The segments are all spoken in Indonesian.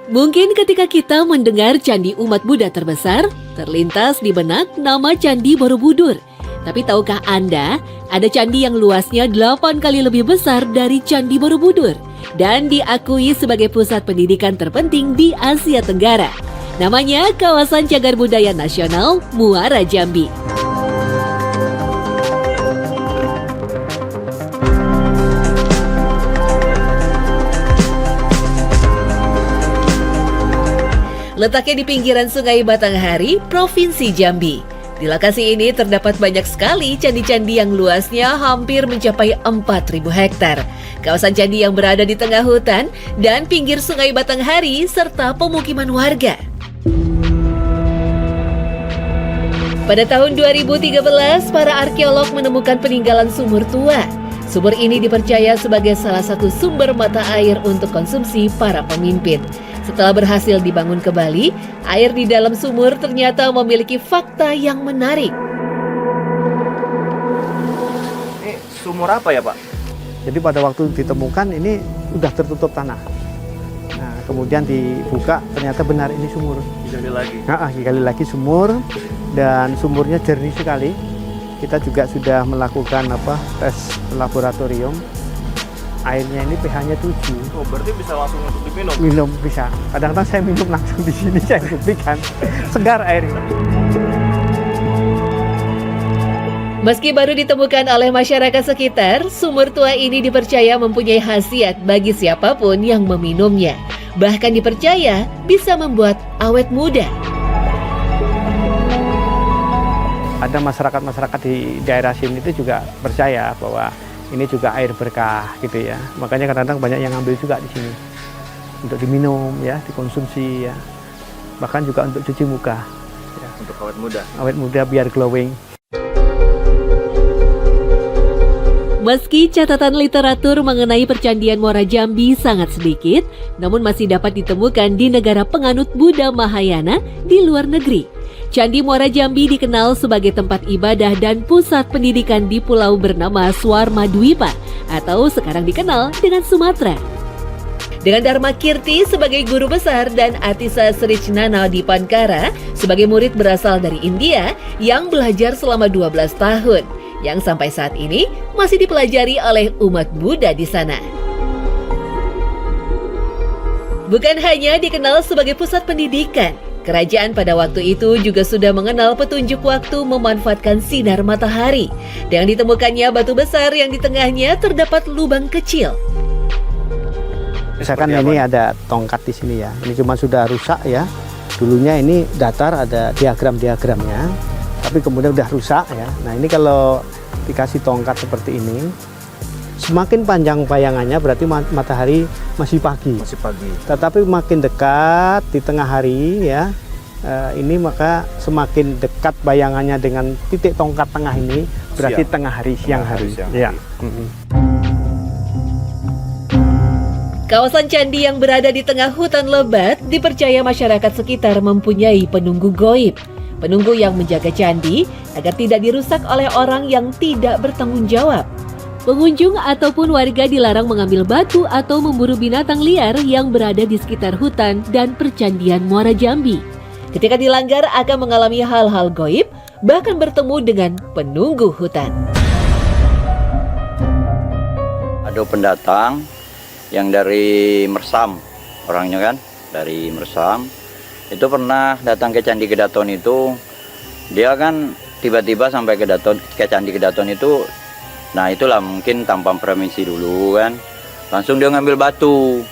Mungkin ketika kita mendengar candi umat Buddha terbesar, terlintas di benak nama Candi Borobudur. Tapi tahukah Anda, ada candi yang luasnya 8 kali lebih besar dari Candi Borobudur dan diakui sebagai pusat pendidikan terpenting di Asia Tenggara. Namanya Kawasan Cagar Budaya Nasional Muara Jambi. Letaknya di pinggiran Sungai Batanghari, Provinsi Jambi. Di lokasi ini terdapat banyak sekali candi-candi yang luasnya hampir mencapai 4.000 hektar. Kawasan candi yang berada di tengah hutan dan pinggir Sungai Batanghari serta pemukiman warga. Pada tahun 2013, para arkeolog menemukan peninggalan sumur tua. Sumur ini dipercaya sebagai salah satu sumber mata air untuk konsumsi para pemimpin. Setelah berhasil dibangun kembali, air di dalam sumur ternyata memiliki fakta yang menarik. Ini sumur apa ya, Pak? Jadi pada waktu ditemukan ini sudah tertutup tanah. Nah, kemudian dibuka ternyata benar ini sumur. Digali lagi. Digali lagi sumur dan sumurnya jernih sekali. Kita juga sudah melakukan tes laboratorium. Airnya ini pH-nya 7. Oh, berarti bisa langsung untuk diminum? Minum bisa. Kadang-kadang saya minum langsung di sini, saya buktikan. Segar airnya. Meski baru ditemukan oleh masyarakat sekitar, sumur tua ini dipercaya mempunyai khasiat bagi siapapun yang meminumnya. Bahkan dipercaya bisa membuat awet muda. Ada masyarakat-masyarakat di daerah sini itu juga percaya bahwa ini juga air berkah gitu ya. Makanya kadang-kadang banyak yang ngambil juga di sini untuk diminum ya, dikonsumsi ya. Bahkan juga untuk cuci muka. Ya. Untuk awet muda. Awet muda biar glowing. Meski catatan literatur mengenai percandian Muara Jambi sangat sedikit, namun masih dapat ditemukan di negara penganut Buddha Mahayana di luar negeri. Candi Muara Jambi dikenal sebagai tempat ibadah dan pusat pendidikan di pulau bernama Swarma Dwipa atau sekarang dikenal dengan Sumatera. Dengan Dharma Kirti sebagai guru besar dan Atisa Sricnana Dipankara sebagai murid berasal dari India yang belajar selama 12 tahun, yang sampai saat ini masih dipelajari oleh umat Buddha di sana. Bukan hanya dikenal sebagai pusat pendidikan, kerajaan pada waktu itu juga sudah mengenal petunjuk waktu memanfaatkan sinar matahari. Dengan ditemukannya batu besar yang di tengahnya terdapat lubang kecil. Misalkan ini ada tongkat di sini ya. Ini cuma sudah rusak ya. Dulunya ini datar, ada diagram-diagramnya. Tapi kemudian udah rusak ya. Nah ini kalau dikasih tongkat seperti ini, semakin panjang bayangannya berarti matahari masih pagi. Masih pagi. Tetapi makin dekat di tengah hari ya, ini maka semakin dekat bayangannya dengan titik tongkat tengah ini berarti Siang. tengah hari, siang hari. Ya. Kawasan candi yang berada di tengah hutan lebat dipercaya masyarakat sekitar mempunyai penunggu goib. Penunggu yang menjaga candi agar tidak dirusak oleh orang yang tidak bertanggung jawab. Pengunjung ataupun warga dilarang mengambil batu atau memburu binatang liar yang berada di sekitar hutan dan percandian Muara Jambi. Ketika dilanggar akan mengalami hal-hal goib, bahkan bertemu dengan penunggu hutan. Ada pendatang yang dari Mersam, orangnya kan dari Mersam. Itu pernah datang ke Candi Kedaton itu, dia kan tiba-tiba sampai ke Candi Kedaton itu, nah itulah mungkin tanpa permisi dulu kan, langsung dia ngambil batu.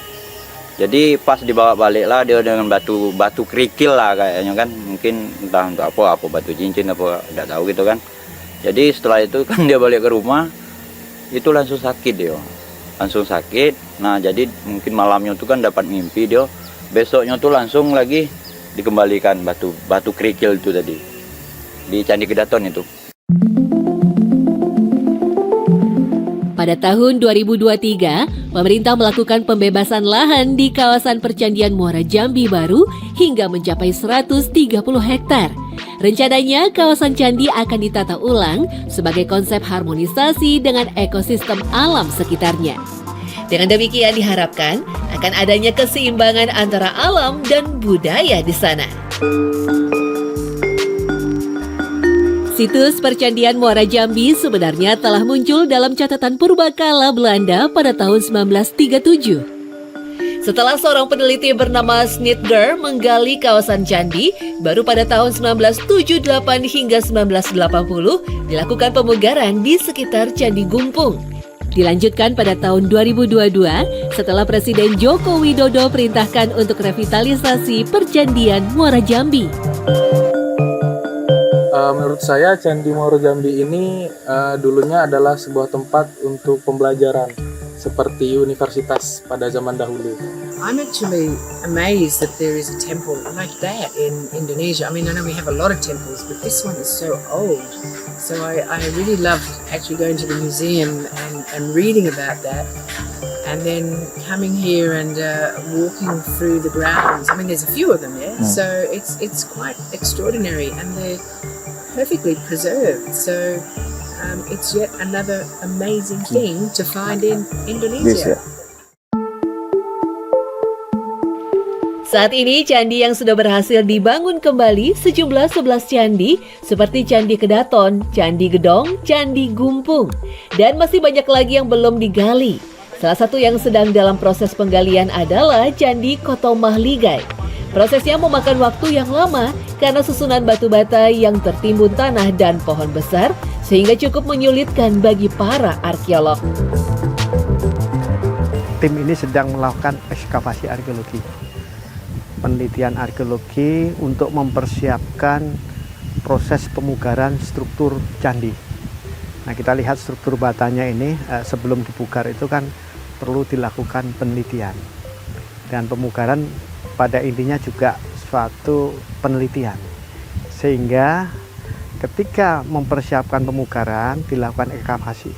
Jadi pas dibawa balik lah dia dengan batu kerikil lah kayaknya kan, mungkin entah untuk apa batu cincin apa nggak tahu gitu kan. Jadi setelah itu kan dia balik ke rumah, itu langsung sakit dia, langsung sakit. Nah jadi mungkin malamnya itu kan dapat mimpi dia, besoknya tuh langsung lagi dikembalikan batu kerikil itu tadi di Candi Kedaton itu. Pada tahun 2023, pemerintah melakukan pembebasan lahan di kawasan percandian Muara Jambi baru hingga mencapai 130 hektar. Rencananya kawasan candi akan ditata ulang sebagai konsep harmonisasi dengan ekosistem alam sekitarnya. Dengan demikian diharapkan akan adanya keseimbangan antara alam dan budaya di sana. Situs Percandian Muara Jambi sebenarnya telah muncul dalam catatan purbakala Belanda pada tahun 1937. Setelah seorang peneliti bernama Snitger menggali kawasan candi, baru pada tahun 1978 hingga 1980 dilakukan pemugaran di sekitar Candi Gumpung. Dilanjutkan pada tahun 2022 setelah Presiden Joko Widodo perintahkan untuk revitalisasi Percandian Muara Jambi. Menurut saya Candi Muara Jambi ini dulunya adalah sebuah tempat untuk pembelajaran seperti universitas pada zaman dahulu. I'm actually amazed that there is a temple like that in Indonesia. I mean, I know we have a lot of temples, but this one is so old. So I really loved actually going to the museum and reading about that. And then coming here and walking through the grounds. I mean, there's a few of them, yeah. So it's quite extraordinary, and they're perfectly preserved. So it's yet another amazing thing to find in Indonesia. Saat ini candi yang sudah berhasil dibangun kembali sejumlah 11 candi seperti Candi Kedaton, Candi Gedong, Candi Gumpung, dan masih banyak lagi yang belum digali. Salah satu yang sedang dalam proses penggalian adalah Candi Kotomahligai. Prosesnya memakan waktu yang lama karena susunan batu bata yang tertimbun tanah dan pohon besar sehingga cukup menyulitkan bagi para arkeolog. Tim ini sedang melakukan ekskavasi arkeologi, penelitian arkeologi untuk mempersiapkan proses pemugaran struktur candi. Nah, kita lihat struktur batanya ini sebelum dipugar itu kan perlu dilakukan penelitian, dan pemugaran pada intinya juga suatu penelitian, sehingga ketika mempersiapkan pemugaran dilakukan ekskavasi.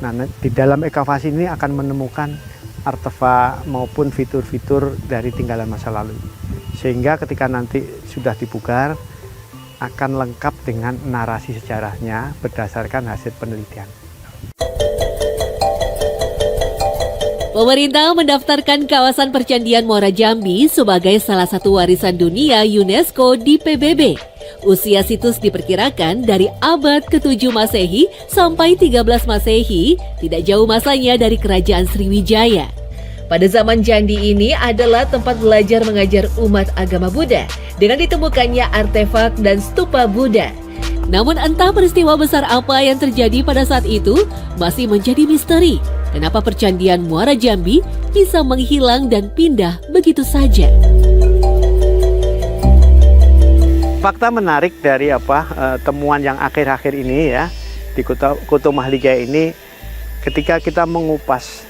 Nah, di dalam ekskavasi ini akan menemukan artefak maupun fitur-fitur dari tinggalan masa lalu, sehingga ketika nanti sudah dipugar akan lengkap dengan narasi sejarahnya berdasarkan hasil penelitian. Pemerintah mendaftarkan kawasan Percandian Muara Jambi sebagai salah satu warisan dunia UNESCO di PBB. Usia situs diperkirakan dari abad ke-7 Masehi sampai 13 Masehi, tidak jauh masanya dari Kerajaan Sriwijaya. Pada zaman candi ini adalah tempat belajar mengajar umat agama Buddha dengan ditemukannya artefak dan stupa Buddha. Namun entah peristiwa besar apa yang terjadi pada saat itu masih menjadi misteri. Kenapa Percandian Muara Jambi bisa menghilang dan pindah begitu saja? Fakta menarik dari temuan yang akhir-akhir ini ya di Kotomahligai ini, ketika kita mengupas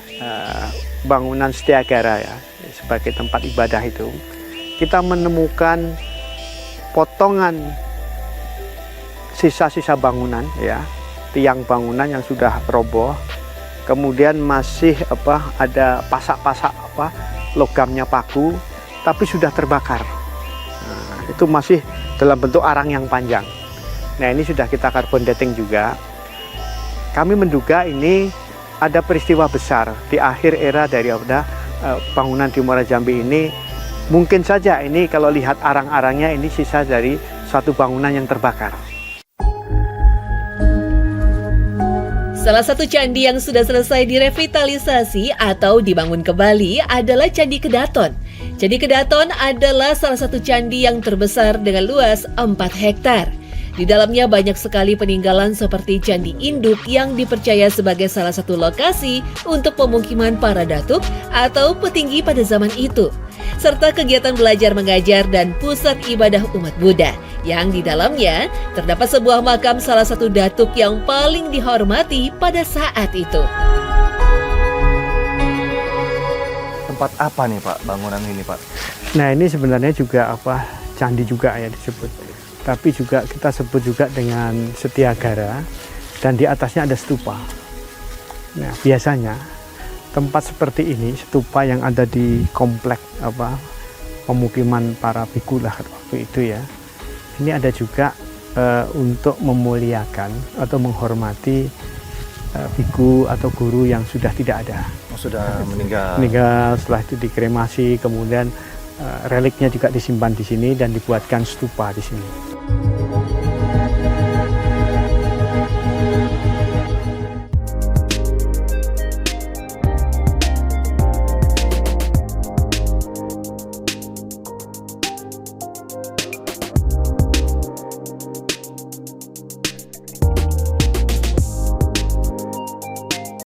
bangunan Setyagara ya sebagai tempat ibadah itu, kita menemukan potongan sisa-sisa bangunan ya, tiang bangunan yang sudah roboh. Kemudian masih ada pasak-pasak logamnya paku, tapi sudah terbakar. Nah, itu masih dalam bentuk arang yang panjang. Nah, ini sudah kita carbon dating juga. Kami menduga ini ada peristiwa besar di akhir era dari bangunan di Muara Jambi ini. Mungkin saja ini kalau lihat arang-arangnya ini sisa dari suatu bangunan yang terbakar. Salah satu candi yang sudah selesai direvitalisasi atau dibangun kembali adalah Candi Kedaton. Candi Kedaton adalah salah satu candi yang terbesar dengan luas 4 hektar. Di dalamnya banyak sekali peninggalan seperti Candi Induk yang dipercaya sebagai salah satu lokasi untuk pemukiman para datuk atau petinggi pada zaman itu, serta kegiatan belajar mengajar dan pusat ibadah umat Buddha, yang di dalamnya terdapat sebuah makam salah satu datuk yang paling dihormati pada saat itu. Tempat apa nih Pak bangunan ini Pak? Nah, ini sebenarnya juga candi juga ya disebut, tapi juga kita sebut juga dengan Setyagara, dan di atasnya ada stupa. Nah, biasanya tempat seperti ini, stupa yang ada di komplek pemukiman para biku lah waktu itu ya, ini ada juga untuk memuliakan atau menghormati biku atau guru yang sudah tidak ada. Oh, sudah meninggal. Meninggal, setelah itu dikremasi, kemudian reliknya juga disimpan di sini dan dibuatkan stupa di sini.